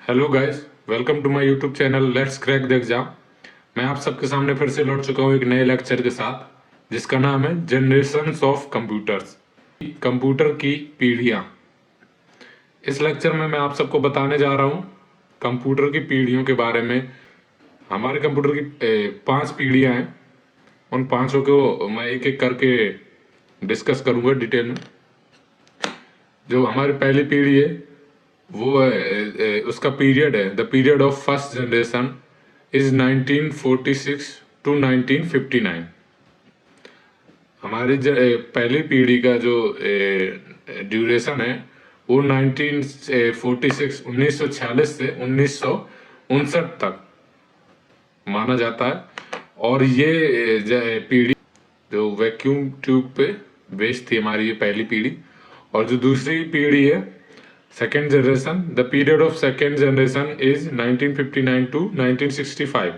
Hello guys, welcome to my YouTube channel let's crack the exam. मैं आप सबके सामने फिर से लौट चुका हूँ एक नए लेक्चर के साथ जिसका नाम है जनरेशंस ऑफ कंप्यूटर्स, कंप्यूटर की पीढ़ियाँ। इस लेक्चर में मैं आप सबको बताने जा रहा हूँ कंप्यूटर की पीढ़ियों के बारे में। हमारे कंप्यूटर की 5 पीढ़ियाँ हैं। उन पांचों को मैं एक एक करके डिस्कस करूँगा डिटेल में। जो हमारी पहली पीढ़ी है वो उसका पीरियड है, the period of first generation is 1946 to 1959। हमारी पहली पीढ़ी का जो ड्यूरेशन है वो 1946 1946 से 1959 तक माना जाता है। और ये पीढ़ी जो वैक्यूम ट्यूब पे बेस्ड थी, हमारी ये पहली पीढ़ी। और जो दूसरी पीढ़ी है second generation, the period of second generation is 1959 to 1965।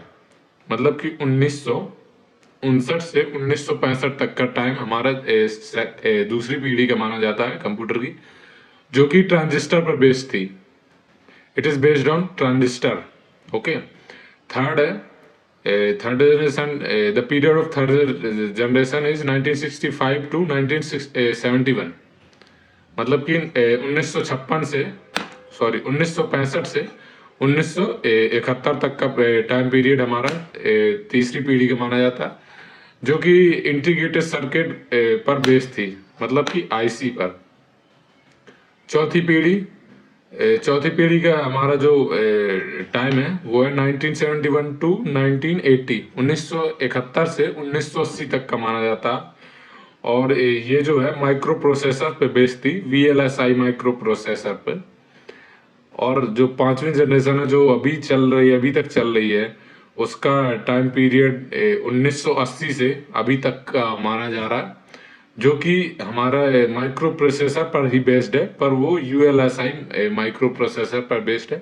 मतलब कि 1959 से 1965 तक का टाइम हमारा दूसरी पीढ़ी का माना जाता है कंप्यूटर की, जो कि ट्रांजिस्टर पर बेस्ड थी। It is based on transistor. Okay. Third है third generation, the period of third generation is 1965 to 1971। मतलब कि 1956 से 1965 से 1971 तक का टाइम पीरियड हमारा तीसरी पीढ़ी का माना जाता है, जो कि इंटीग्रेटेड सर्किट पर बेस्ड थी, मतलब कि आईसी पर। चौथी पीढ़ी चौथी पीढ़ी का हमारा जो टाइम है वो है 1971 टू 1980, 1971 से 1980 तक का माना जाता है। और ये जो है माइक्रो प्रोसेसर पे बेस्ड थी, VLSI माइक्रो प्रोसेसर पे। और जो पांचवी जनरेशन है जो अभी चल रही है, अभी तक चल रही है, उसका टाइम पीरियड 1980 से अभी तक का माना जा रहा है, जो कि हमारा माइक्रो प्रोसेसर पर ही बेस्ड है, पर वो ULSI माइक्रो प्रोसेसर पर बेस्ड है।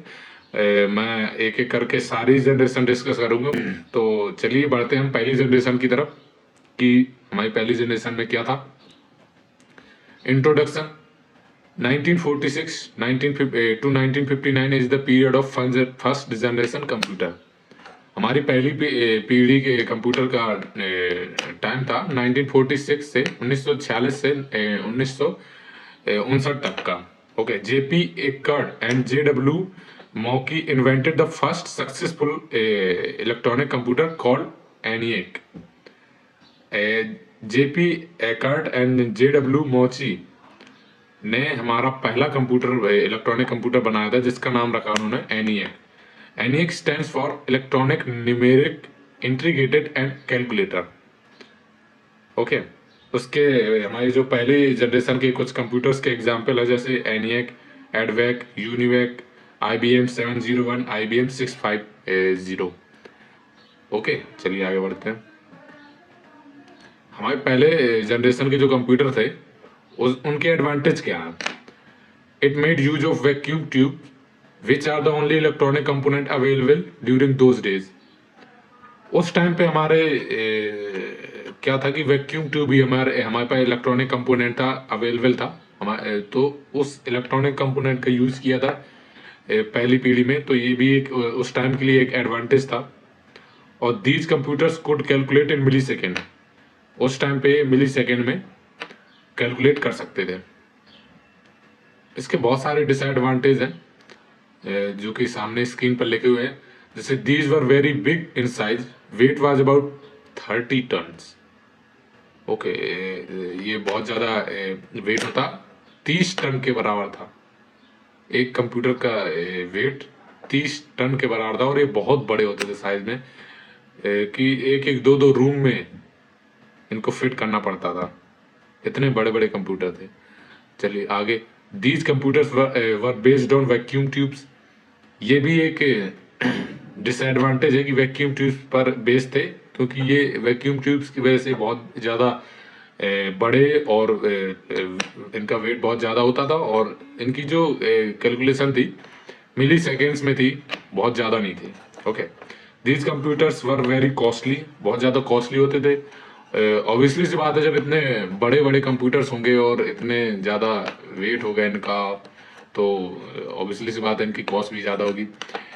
मैं एक एक करके सारी जनरेशन डिस्कस करूंगा। तो चलिए बढ़ते हैं हम पहली जनरेशन की तरफ कि हमारी पहली जनरेशन में क्या था। Introduction. 1946 to 1959 is the period of first generation computer. हमारी पहली पीढ़ी के कंप्यूटर का टाइम था 1946 से 1946 से 1959 तक का। Okay. JP Eckert and JW Mauchly invented the first successful electronic computer called ENIAC. JP Eckert and JW Mauchly ने हमारा पहला कंप्यूटर इलेक्ट्रॉनिक कंप्यूटर बनाया था जिसका नाम रखा उन्होंने ENIAC। ENIAC stands for electronic numeric integrated and calculator. Okay. उसके हमारी जो पहली जनरेशन के कुछ कंप्यूटर्स के एग्जांपल है, जैसे ENIAC, एडवैक, UNIVAC, IBM 701, IBM 650। Okay, चलिए आगे बढ़ते हैं। हमारे पहले जनरेशन के जो कंप्यूटर थे उनके एडवांटेज क्या है। It made use of vacuum tube which are the only electronic component available during those days. उस टाइम पे हमारे क्या था कि वैक्यूम ट्यूब ही हमारे पास इलेक्ट्रॉनिक कंपोनेंट था, अवेलेबल था हमारे। तो उस इलेक्ट्रॉनिक कंपोनेंट का यूज किया था पहली पीढ़ी में, तो ये भी एक उस टाइम के लिए एक एडवांटेज था। और these computers could calculate in millisecond. उस टाइम पे मिली सेकेंड में कैलकुलेट कर सकते थे। इसके बहुत सारे डिसएडवांटेज हैं जो कि सामने स्क्रीन पर लिखे हुए हैं। जैसे these were very big in size, weight was about 30 tons. Okay, ये बहुत ज़्यादा वेट होता, 30 टन के बराबर था। एक कंप्यूटर का वेट 30 टन के बराबर था। और ये बहुत बड़े होते थे साइज में, कि एक एक दो दो रूम में इनको फिट करना पड़ता था, इतने बड़े बड़े कंप्यूटर थे। चलिए आगे। These computers were based on vacuum tubes. ये भी एक डिसएडवांटेज है कि वैक्यूम ट्यूब्स पर बेस्ड थे, क्योंकि ये वैक्यूम ट्यूब्स की वजह से बहुत ज़्यादा बड़े और इनका वेट बहुत ज़्यादा होता था। और इनकी जो कैलकुलेशन थी मिली सेकेंड्स में थी, बहुत ज़्यादा नहीं थी। Okay. These computers were very costly, बहुत ज़्यादा कॉस्टली होते थे। ऑब्वियसली सी बात है, जब इतने बड़े बड़े कंप्यूटर्स होंगे और इतने ज़्यादा वेट होगा इनका, तो ऑब्वियसली सी बात है इनकी कॉस्ट भी ज़्यादा होगी।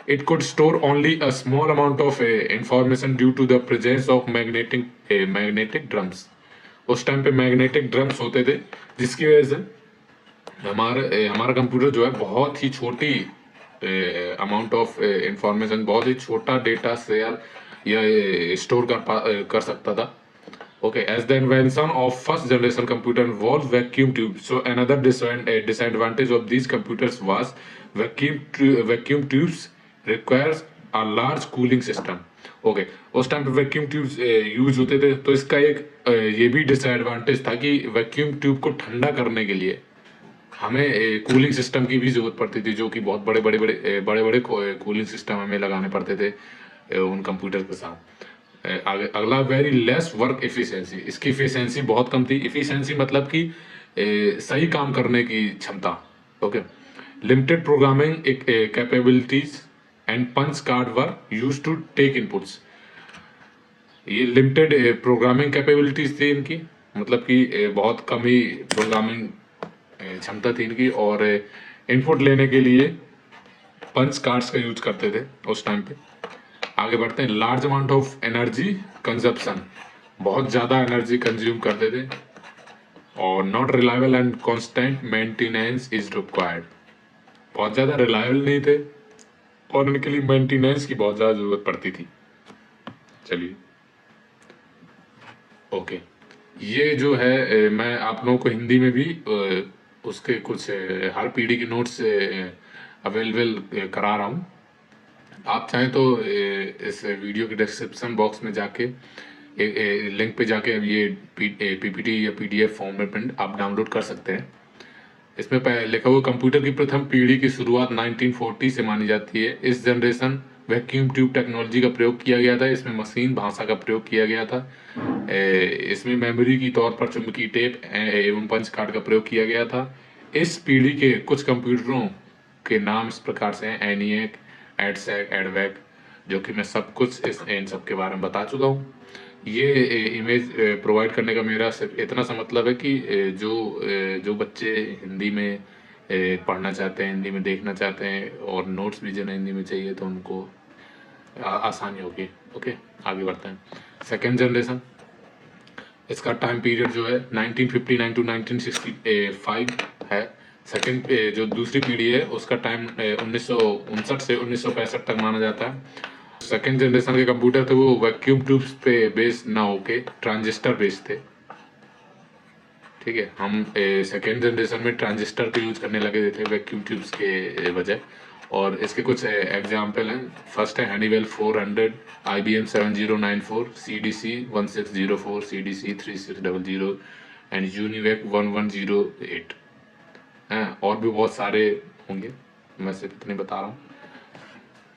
It could store only a small amount of information due to the presence of magnetic drums. उस टाइम पे मैग्नेटिक ड्रम्स होते थे, जिसकी वजह से हमारा कंप्यूटर जो है बहुत ही छोटी अमाउंट ऑफ इंफॉर्मेशन, बहुत ही छोटा डेटा शेयर या स्टोर कर सकता था। Okay, as the invention of first generation computer involved vacuum tubes, so another disadvantage of these computers was vacuum tubes requires a large cooling system. Okay, उस time पे vacuum tubes use होते थे, तो इसका एक ये भी डिसएडवांटेज था कि वैक्यूम ट्यूब को ठंडा करने के लिए हमें कूलिंग सिस्टम की भी जरूरत पड़ती थी, जो कि बहुत बड़े कूलिंग सिस्टम हमें लगाने पड़ते थे उन कंप्यूटर के साथ। अगला वेरी लेस वर्क एफिशिएंसी, इसकी एफिशिएंसी बहुत कम थी। एफिशिएंसी मतलब कि सही काम करने की क्षमता। Okay, limited programming capabilities and punch card were use to take inputs. ये लिमिटेड प्रोग्रामिंग कैपेबिलिटीज थी इनकी, मतलब कि बहुत कम ही प्रोग्रामिंग क्षमता थी इनकी, और इनपुट लेने के लिए पंच कार्ड्स का यूज करते थे उस टाइम पे। आगे बढ़ते हैं। Large amount of energy consumption, बहुत ज़्यादा एनर्जी कंज्यूम करते थे, और not reliable and constant maintenance is required, बहुत ज़्यादा रिलायबल नहीं थे और इनके लिए मेंटेनेंस की बहुत ज़्यादा ज़रूरत पड़ती थी। चलिए ओके, ये जो है मैं आप लोगों को हिंदी में भी उसके कुछ हर पीढ़ी के नोट्स अवेलेबल करा रहा हूँ। आप चाहें तो इस वीडियो के डिस्क्रिप्शन बॉक्स में जाके लिंक पे जाके अब ये पीपीटी या पीडीएफ फॉर्म में प्रिंट आप डाउनलोड कर सकते हैं। इसमें लिखा हुआ कंप्यूटर की प्रथम पीढ़ी की शुरुआत 1940 से मानी जाती है। इस जनरेशन वैक्यूम ट्यूब टेक्नोलॉजी का प्रयोग किया गया था। इसमें मशीन भाषा का प्रयोग किया गया था। इसमें मेमोरी की तौर पर चुंबकीय टेप एवं पंच कार्ड का प्रयोग किया गया था। इस पीढ़ी के कुछ कंप्यूटरों के नाम इस प्रकार से हैं: एनिएक, एडसेक, एडवेक, जो कि मैं सब कुछ इन सब के बारे में बता चुका हूँ। ये इमेज प्रोवाइड करने का मेरा सिर्फ इतना सा मतलब है कि जो बच्चे हिंदी में पढ़ना चाहते हैं, हिंदी में देखना चाहते हैं, और नोट्स भी जिन्हें हिंदी में चाहिए, तो उनको आसानी होगी। ओके, आगे बढ़ते हैं। सेकेंड जनरेशन, इसका टाइम पीरियड जो है 1959 टू 1965 है। सेकेंड जो दूसरी पीढ़ी है उसका टाइम 1959 से 1965 तक माना जाता है। सेकेंड जनरेशन के कंप्यूटर थे वो वैक्यूम ट्यूब्स पे बेस्ड ना होके ट्रांजिस्टर बेस्ड थे। ठीक है, हम सेकेंड जनरेशन में ट्रांजिस्टर को यूज करने लगे थे वैक्यूम ट्यूब्स के बजाय। और इसके कुछ एग्जाम्पल हैं। फर्स्ट है Honeywell 400, IBM 7094, CDC 1604, CDC 3600 and UNIVAC 1108 हैं। और भी बहुत सारे होंगे, मैं सिर्फ इतने बता रहा हूँ।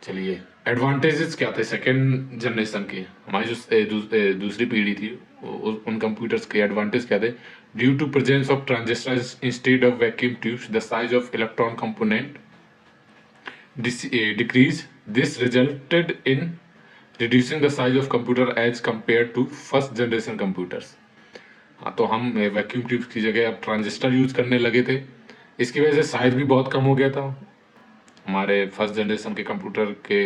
चलिए, एडवांटेजेस क्या थे सेकेंड जनरेशन के, हमारी जो दूसरी पीढ़ी थी उन कंप्यूटर्स के एडवांटेज क्या थे? Due to presence of transistors instead of vacuum tubes, the size of electron component decrease. This resulted in reducing the size of computer as compared to first generation computers. हाँ, तो हम vacuum tubes की जगह अब transistor use करने लगे थे। इसकी वजह से साइज भी बहुत कम हो गया था हमारे फर्स्ट जनरेशन के कंप्यूटर के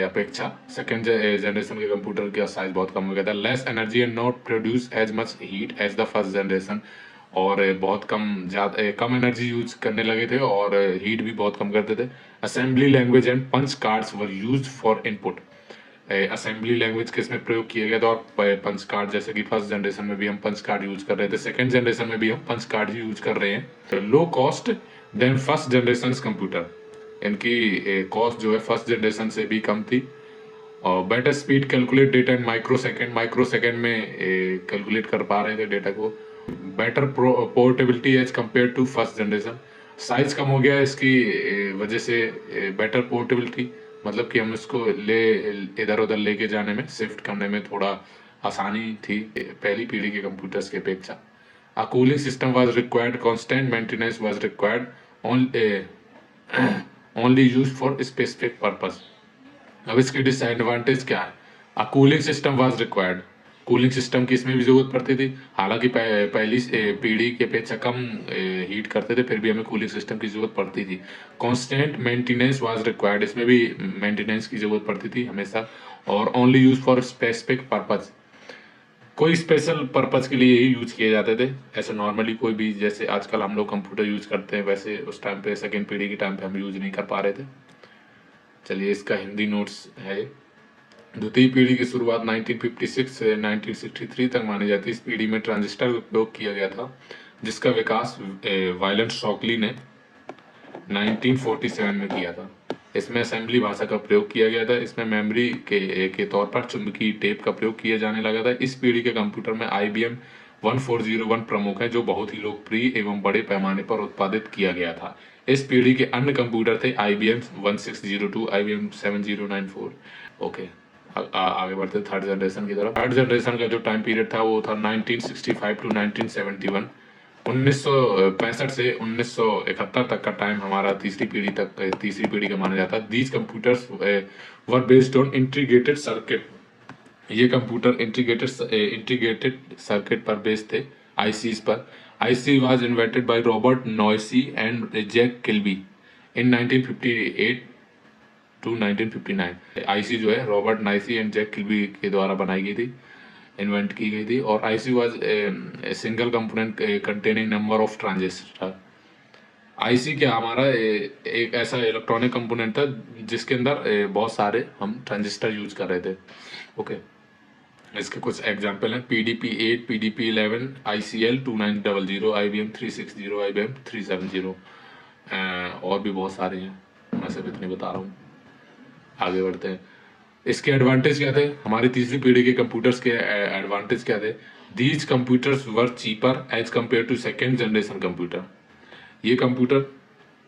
अपेक्षा। सेकेंड जनरेशन के कंप्यूटर का साइज बहुत कम हो गया था। Less energy and not produce as much heat as the first generation, और बहुत कम एनर्जी यूज करने लगे थे और हीट भी बहुत कम करते थे। Assembly language and punch cards were used for input, assembly language के इसमें प्रयोग किया गया था, और पंच कार्ड, जैसे कि फर्स्ट जनरेशन में भी हम पंच कार्ड यूज कर रहे थे, सेकेंड जनरेशन में भी हम पंच कार्ड ही यूज कर रहे हैं। Low cost then first generation computer, इनकी कॉस्ट जो है फर्स्ट जनरेशन से भी कम थी। और बेटर स्पीड कैलकुलेट डेटा इन माइक्रो सेकेंड में कैलकुलेट कर पा रहे थे डेटा को। Better portability as compare to first generation, size कम हो गया इसकी वजह से। बेटर पोर्टेबिलिटी मतलब कि हम इसको इधर उधर लेके जाने में, शिफ्ट करने में थोड़ा आसानी थी पहली पीढ़ी के कंप्यूटर्स की अपेक्षा। A cooling system was required, constant maintenance was required, only used for specific purpose. अब इसकी डिसएडवांटेज क्या है? A cooling system was required, cooling system की इसमें भी ज़रूरत पड़ती थी, हालांकि पहली पीढ़ी के अपेक्षा कम हीट करते थे, फिर भी हमें कूलिंग सिस्टम की ज़रूरत पड़ती थी। कॉन्स्टेंट मेंटेनेंस वाज रिक्वायर्ड, इसमें भी मेंटेनेंस की ज़रूरत पड़ती थी हमेशा, और only use for specific purpose, कोई स्पेशल पर्पज के लिए ही यूज किए जाते थे। ऐसे नॉर्मली कोई भी, जैसे आजकल हम लोग कंप्यूटर यूज करते हैं, वैसे उस टाइम पे सेकेंड पीढ़ी के टाइम पे हम यूज नहीं कर पा रहे थे। चलिए, इसका हिंदी नोट्स है। द्वितीय पीढ़ी की शुरुआत 1956 से 1963 तक मानी जाती है। इस पीढ़ी में ट्रांजिस्टर का उपयोग किया गया था, जिसका विकास वायलेंट शॉकली ने 1947 में किया था। इसमें असेंबली भाषा का प्रयोग किया गया था। इसमें मेमोरी के तौर पर चुंबकीय टेप का प्रयोग किया जाने लगा था। इस पीढ़ी के कंप्यूटर में IBM 1401 प्रमुख है, जो बहुत ही लोकप्रिय एवं बड़े पैमाने पर उत्पादित किया गया था। इस पीढ़ी के अन्य कंप्यूटर थे IBM 1602, IBM 7094। ओके, आगे बढ़ते थर्ड जनरेशन की तरफ। थर्ड जनरेशन का जो टाइम पीरियड था वो था 1965 टू 1971। 1965 से 1971 तक का टाइम हमारा तीसरी पीढ़ी का माना जाता है। These computers were based on integrated circuit. ये कंप्यूटर इंटीग्रेटेड सर्किट पर बेस्ड थे, ICs पर। IC was invented by Robert Noyce and Jack Kilby in 1958 to 1959। IC जो है Robert Noyce and Jack Kilby के द्वारा बनाई गई थी, इन्वेंट की गई थी। और IC was single component containing number of transistor. IC क्या हमारा एक ऐसा इलेक्ट्रॉनिक कंपोनेंट था जिसके अंदर बहुत सारे हम ट्रांजिस्टर यूज कर रहे थे। ओके, इसके कुछ एग्जांपल हैं: PDP-8, PDP-11, ICL 2900, IBM 360, IBM 370। और भी बहुत सारे हैं, मैं सिर्फ इतने बता रहा हूँ। आगे बढ़ते हैं। इसके एडवांटेज क्या थे? हमारी तीसरी पीढ़ी के कंप्यूटर्स के एडवांटेज क्या थे? These computers were cheaper as compare to second generation computer. ये कंप्यूटर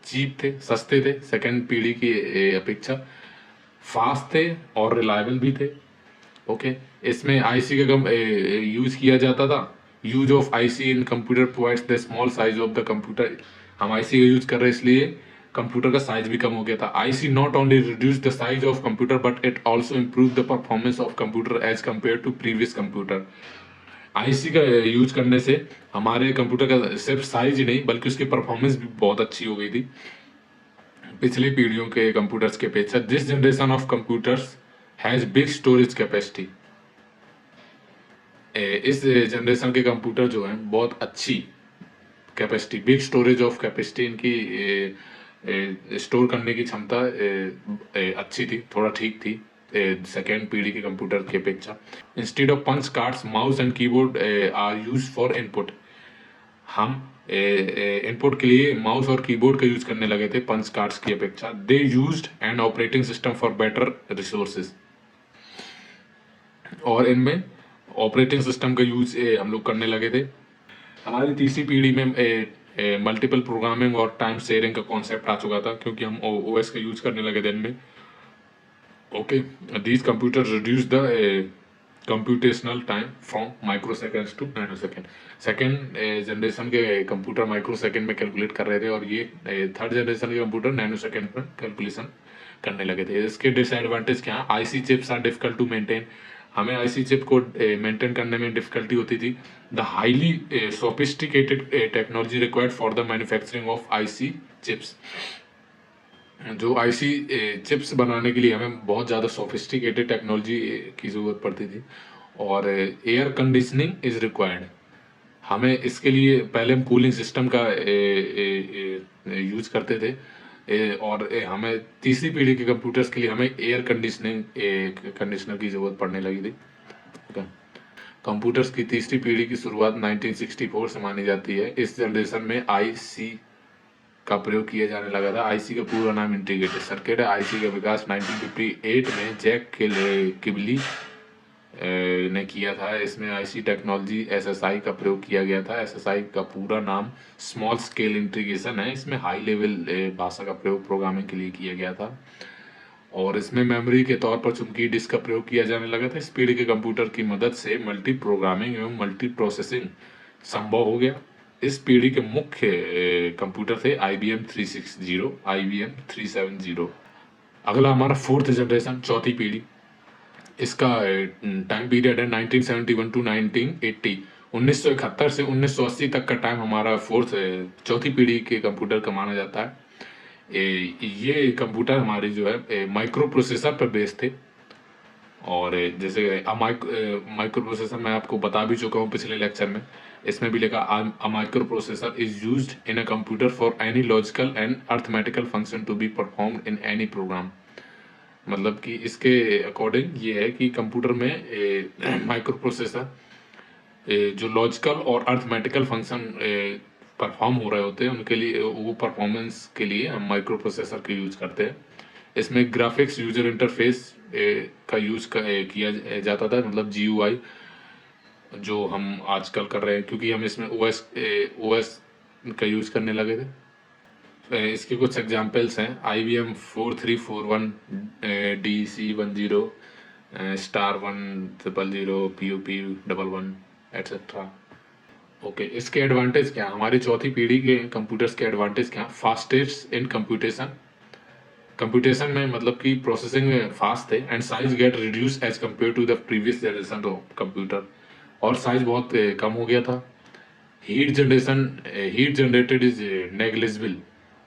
चीप थे, सस्ते थे सेकेंड पीढ़ी की अपेक्षा, फास्ट थे और रिलायबल भी थे। ओके, इसमें IC का कम यूज किया जाता था। Use of IC in computer provides the small size of the computer. हम IC का यूज कर रहे हैं, इसलिए कंप्यूटर का साइज भी कम हो गया था। IC not only reduce the size of computer but it also improve the performance of computer as compare to previous computer. IC का यूज करने से हमारे कंप्यूटर का सिर्फ साइज ही नहीं बल्कि उसकी परफॉर्मेंस भी बहुत अच्छी हो गई थी पिछली पीढ़ियों के कंप्यूटर्स के अपेक्षा। This generation of computers has big storage capacity. इस जनरेशन के कंप्यूटर जो हैं बहुत अच्छी capacity, big storage of capacity, इनकी स्टोर करने की क्षमता अच्छी थी, थोड़ा ठीक थी सेकेंड पीढ़ी के कंप्यूटर की अपेक्षा। Instead of punch cards, mouse and keyboard are use for input. हम इनपुट के लिए माउस और कीबोर्ड का यूज करने लगे थे पंच कार्ड्स की अपेक्षा। They used an operating system for better resources. और इनमें ऑपरेटिंग सिस्टम का यूज हम लोग करने लगे थे। हमारी तीसरी पीढ़ी में मल्टीपल प्रोग्रामिंग और टाइम शेयरिंग का कॉन्सेप्ट आ चुका था, क्योंकि हम OS का यूज करने लगे थे इनमें। Okay, these computer reduce the computational time from microseconds to nanosecond. Second generation के कंप्यूटर माइक्रो सेकेंड में कैलकुलेट कर रहे थे, और ये थर्ड जनरेशन के कंप्यूटर नैनो सेकेंड में कैलकुलेशन करने लगे थे। इसके डिसएडवांटेज क्या है? IC chips are difficult to maintain. हमें IC चिप को मेंटेन करने में डिफिकल्टी होती थी। The highly sophisticated technology required for the manufacturing of IC chips. जो IC चिप्स बनाने के लिए हमें बहुत ज़्यादा सोफिस्टिकेटेड टेक्नोलॉजी की ज़रूरत पड़ती थी, और एयर कंडीशनिंग इज़ रिक्वायर्ड। हमें इसके लिए पहले हम कूलिंग सिस्टम का यूज करते थे, और हमें तीसरी पीढ़ी के कंप्यूटर्स के लिए हमें एयर कंडीशनर की ज़रूरत पड़ने लगी थी। कंप्यूटर्स की तीसरी पीढ़ी की शुरुआत 1964 से मानी जाती है। इस जनरेशन में IC का प्रयोग किया जाने लगा था। IC का पूरा नाम इंटीग्रेटेड सर्किट है। IC का विकास 1958 में जैक किबली ने किया था। इसमें IC टेक्नोलॉजी SSI का प्रयोग किया गया था। SSI का पूरा नाम स्मॉल स्केल इंटीग्रेशन है। इसमें हाई लेवल भाषा का प्रयोग प्रोग्रामिंग के लिए किया गया था, और इसमें मेमोरी के तौर पर चुंबकीय डिस्क का प्रयोग किया जाने लगा था। इस पीढ़ी के कंप्यूटर की मदद से मल्टी प्रोग्रामिंग एवं मल्टी प्रोसेसिंग संभव हो गया। इस पीढ़ी के मुख्य कंप्यूटर थे IBM 360, IBM 370। अगला हमारा फोर्थ जनरेशन, चौथी पीढ़ी। इसका टाइम पीरियड है 1971 टू 1980। 1971 से 1980 तक का टाइम हमारा चौथी पीढ़ी के कंप्यूटर का माना जाता है। ये कंप्यूटर हमारे जो है माइक्रो प्रोसेसर पर बेस्ड थे। और जैसे माइक्रो प्रोसेसर मैं आपको बता भी चुका हूँ पिछले लेक्चर में। इसमें भी लिखा a microprocessor is used in a computer for any logical and arithmetical function to be performed in any program. मतलब कि इसके अकॉर्डिंग ये है कि कंप्यूटर में माइक्रो प्रोसेसर जो लॉजिकल और अर्थमेटिकल फंक्शन परफॉर्म हो रहे होते हैं उनके लिए, वो परफॉर्मेंस के लिए हम माइक्रो प्रोसेसर का यूज करते हैं। इसमें ग्राफिक्स यूजर इंटरफेस का यूज किया जाता था, मतलब GUI जो हम आजकल कर रहे हैं, क्योंकि हम इसमें OS का यूज करने लगे थे। इसके कुछ एग्जांपल्स हैं IBM 4341 DC10 star 1000 PUP11 etcetera. Okay, इसके एडवांटेज क्या हैं? हमारी चौथी पीढ़ी के कंप्यूटर्स के एडवांटेज क्या हैं? फास्टेस्ट इन कंप्यूटेशन में, मतलब कि प्रोसेसिंग में फास्ट थे, and size get reduce as compare to the previous generation of computer. और साइज बहुत कम हो गया था। Heat generated is negligible.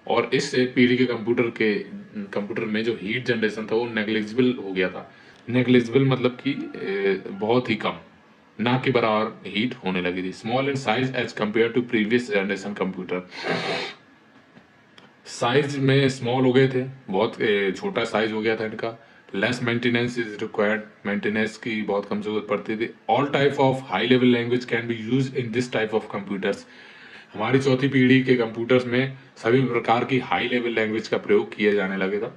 और इस पीढ़ी के कंप्यूटर में जो हीट जनरेशन था वो नेग्लिजिबल हो गया था। नेग्लिजिबल मतलब कि बहुत ही कम, ना के बराबर हीट होने लगी थी। Small in size as compare to previous generation computer. Size में स्मॉल हो गए थे, बहुत छोटा साइज हो गया था इनका। Less maintenance is required, maintenance की बहुत कम जरूरत पड़ती थी। All type of high level language can be use in this type of computers. हमारी चौथी पीढ़ी के कंप्यूटर्स में सभी प्रकार की हाई लेवल लैंग्वेज का प्रयोग किया जाने लगे था।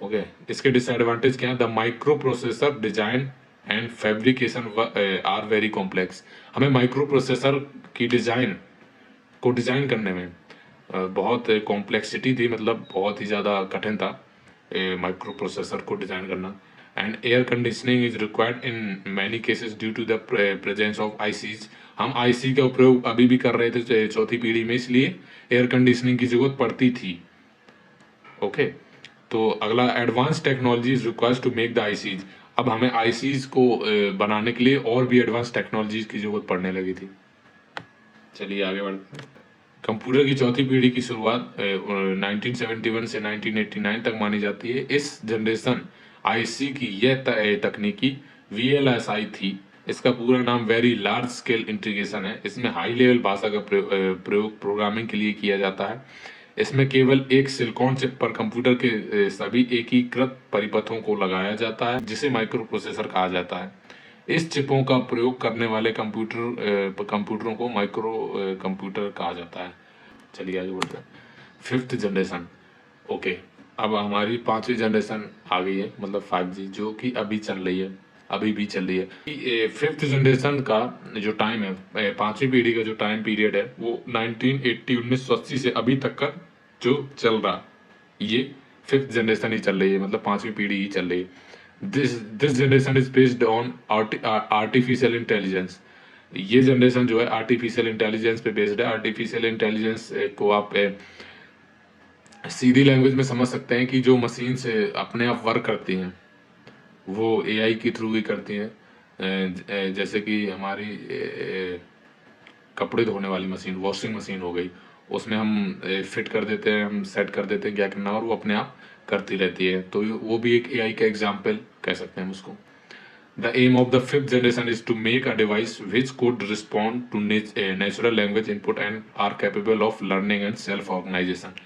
ओके, इसके डिसएडवांटेज क्या है? The microprocessor design and fabrication are very complex. हमें माइक्रो प्रोसेसर की डिजाइन करने में बहुत कॉम्प्लेक्सिटी थी, मतलब बहुत ही ज़्यादा कठिन था माइक्रो प्रोसेसर को डिज़ाइन करना। And air conditioning is required in many cases due to the presence of ICs। हम IC का प्रयोग अभी भी कर रहे थे चौथी पीढ़ी में, इसलिए एयर कंडीशनिंग की जरूरत पड़ती थी। ओके, तो अगला, advance technologies requires to make the ICs। अब हमें ICs को बनाने के लिए और भी एडवांस टेक्नोलॉजीज की जरूरत पड़ने लगी थी। चलिए आगे बढ़ते हैं। कंप्यूटर की चौथी पीढ़ी की शुरुआत 1971 से 1989 तक मानी जाती है। इस जनरेशन IC की यह तकनीकी VLSI थी। इसका पूरा नाम वेरी लार्ज स्केल इंटीग्रेशन है। इसमें हाई लेवल भाषा का प्रयोग प्रोग्रामिंग के लिए किया जाता है। इसमें केवल एक सिलिकॉन चिप पर कंप्यूटर के सभी एकीकृत परिपथों को लगाया जाता है, जिसे माइक्रो प्रोसेसर कहा जाता है। इस चिपों का प्रयोग करने वाले कंप्यूटरों को माइक्रो कंप्यूटर कहा जाता है। चलिए आगे बढ़ते हैं। Fifth generation. ओके, अब हमारी पांचवी जनरेशन आ गई है, मतलब 5G, जो कि अभी चल रही है, अभी भी चल रही है। फिफ्थ जनरेशन का जो टाइम है, पांचवी पीढ़ी का जो टाइम पीरियड है, वो 1980 से अभी तक का जो चल रहा, ये फिफ्थ जनरेशन ही चल रही है, मतलब पांचवी पीढ़ी ही चल रही है। This generation is based on artificial intelligence. ये जनरेशन जो है आर्टिफिशियल इंटेलिजेंस पे बेस्ड है। आर्टिफिशियल इंटेलिजेंस को आप सीधी लैंग्वेज में समझ सकते हैं कि जो मशीन से अपने आप वर्क करती हैं, वो AI के थ्रू ही करती हैं। जैसे कि हमारी कपड़े धोने वाली मशीन, वॉशिंग मशीन हो गई, उसमें हम फिट कर देते हैं, हम सेट कर देते हैं क्या करना, और वो अपने आप करती रहती है। तो वो भी एक AI का एग्जाम्पल कह सकते हैं हम उसको। The aim of the fifth generation is to make a device which could respond to natural language input and are capable of learning and self-organization.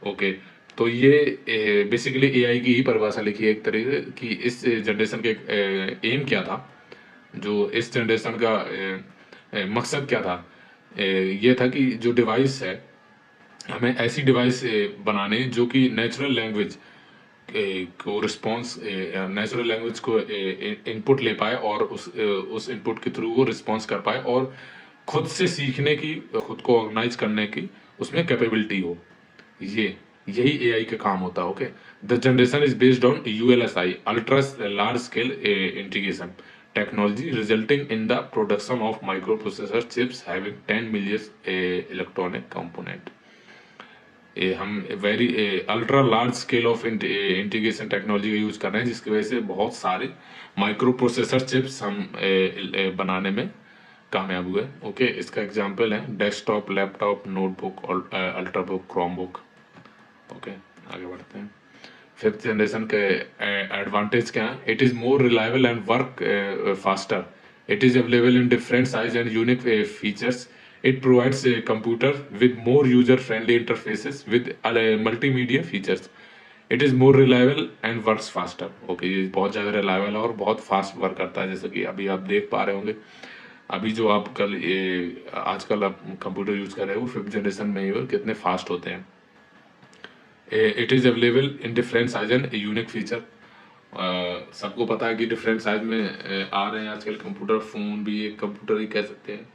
Okay, तो ये बेसिकली AI की ही परिभाषा लिखी है एक तरीके कि इस जनरेशन के एम क्या था, जो इस जनरेशन का मकसद क्या था। ये था कि जो डिवाइस है, हमें ऐसी डिवाइस बनाने जो कि नेचुरल लैंग्वेज को रिस्पॉन्स, नेचुरल लैंग्वेज को इनपुट ले पाए, और उस इनपुट के थ्रू वो रिस्पॉन्स कर पाए, और खुद से सीखने की, खुद को ऑर्गेनाइज करने की उसमें कैपेबिलिटी हो। यही AI का काम होता है। Okay, the generation is based on ULSI, ultra large scale integration technology, resulting in the production of microprocessor chips having 10 million electronic component. हम very ultra large scale of integration technology का use कर रहे हैं, जिसकी वजह से बहुत सारे माइक्रो प्रोसेसर चिप्स हम बनाने में कामयाब हुए। ओके, इसका एग्जांपल है डेस्कटॉप, लैपटॉप, नोटबुक और अल्ट्राबुक, क्रोमबुक। ओके, आगे बढ़ते हैं। फिफ्थ जनरेशन के एडवांटेज क्या है? It is more reliable and work faster. It is available in different size and unique features. It provides a computer with more user-friendly interfaces with multimedia features. It is more reliable and works faster. Okay, ये बहुत ज़्यादा reliable है और बहुत fast work करता है, जैसे कि अभी आप देख पा रहे होंगे। अभी जो आप कल आजकल आप कंप्यूटर यूज़ कर रहे हो, फिफ्थ जनरेशन में ही कितने फास्ट होते हैं। It is available in different size and unique feature. सबको पता है कि डिफरेंट साइज में आ रहे हैं आजकल कंप्यूटर। फ़ोन भी एक कंप्यूटर ही कह सकते हैं,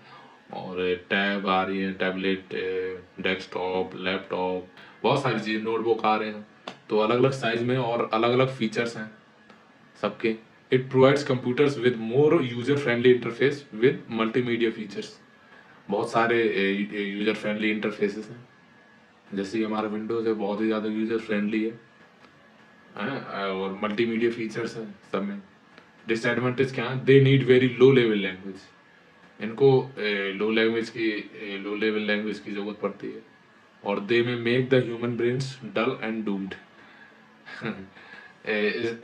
और टैब आ रही है, टैबलेट, डेस्कटॉप, लैपटॉप, बहुत सारी चीज़, नोटबुक आ रहे हैं। तो अलग अलग साइज में और अलग अलग फीचर्स हैं सबके। It provides computers with more user friendly interface with multimedia features. बहुत सारे यूजर फ्रेंडली इंटरफेसेस हैं, जैसे कि हमारा विंडोज़ है, बहुत ही ज़्यादा यूजर फ्रेंडली है, और मल्टीमीडिया फीचर्स हैं सब में। डिसएडवांटेज क्या है? They need very low level language. इनको लो लेवल लैंग्वेज की ज़रूरत पड़ती है, और they may make the human brains dull and doomed.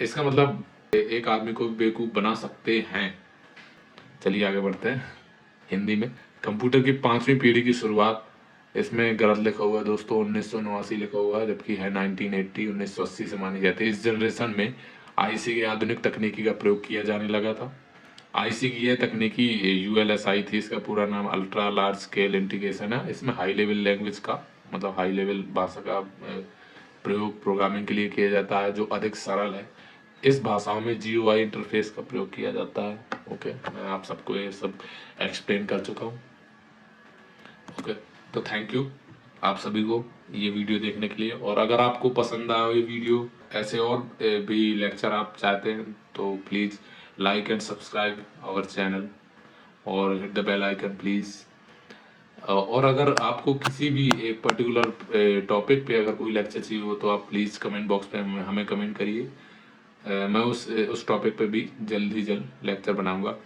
इसका मतलब एक आदमी को बेवकूफ़ बना सकते हैं। चलिए आगे बढ़ते हैं हिंदी में। कंप्यूटर की 5वीं पीढ़ी की शुरुआत, इसमें गलत लिखा हुआ है दोस्तों, 1989 लिखा हुआ है, जबकि है 1980, 1980 से मानी जाती है। इस जनरेशन में आईसी की आधुनिक तकनीकी का प्रयोग किया जाने लगा था। आईसी की यह तकनीकी यूएलएसआई थी, इसका पूरा नाम अल्ट्रा लार्ज स्केल इंटीग्रेशन है। इसमें हाई लेवल लैंग्वेज का मतलब हाई लेवल भाषा का प्रयोग प्रोग्रामिंग के लिए किया जाता है, जो अधिक सरल है। इस भाषाओं में जीयूआई इंटरफेस का प्रयोग किया जाता है। ओके, मैं आप सबको ये सब एक्सप्लेन कर चुका हूँ। ओके, तो थैंक यू आप सभी को ये वीडियो देखने के लिए। और अगर आपको पसंद आया ये वीडियो, ऐसे और भी लेक्चर आप चाहते हैं, तो please like and subscribe our channel और hit the bell icon please. और अगर आपको किसी भी एक पर्टिकुलर टॉपिक पे अगर कोई लेक्चर चाहिए हो, तो आप प्लीज़ कमेंट बॉक्स पे हमें कमेंट करिए। मैं उस टॉपिक पे भी जल्द ही जल्द लेक्चर बनाऊंगा।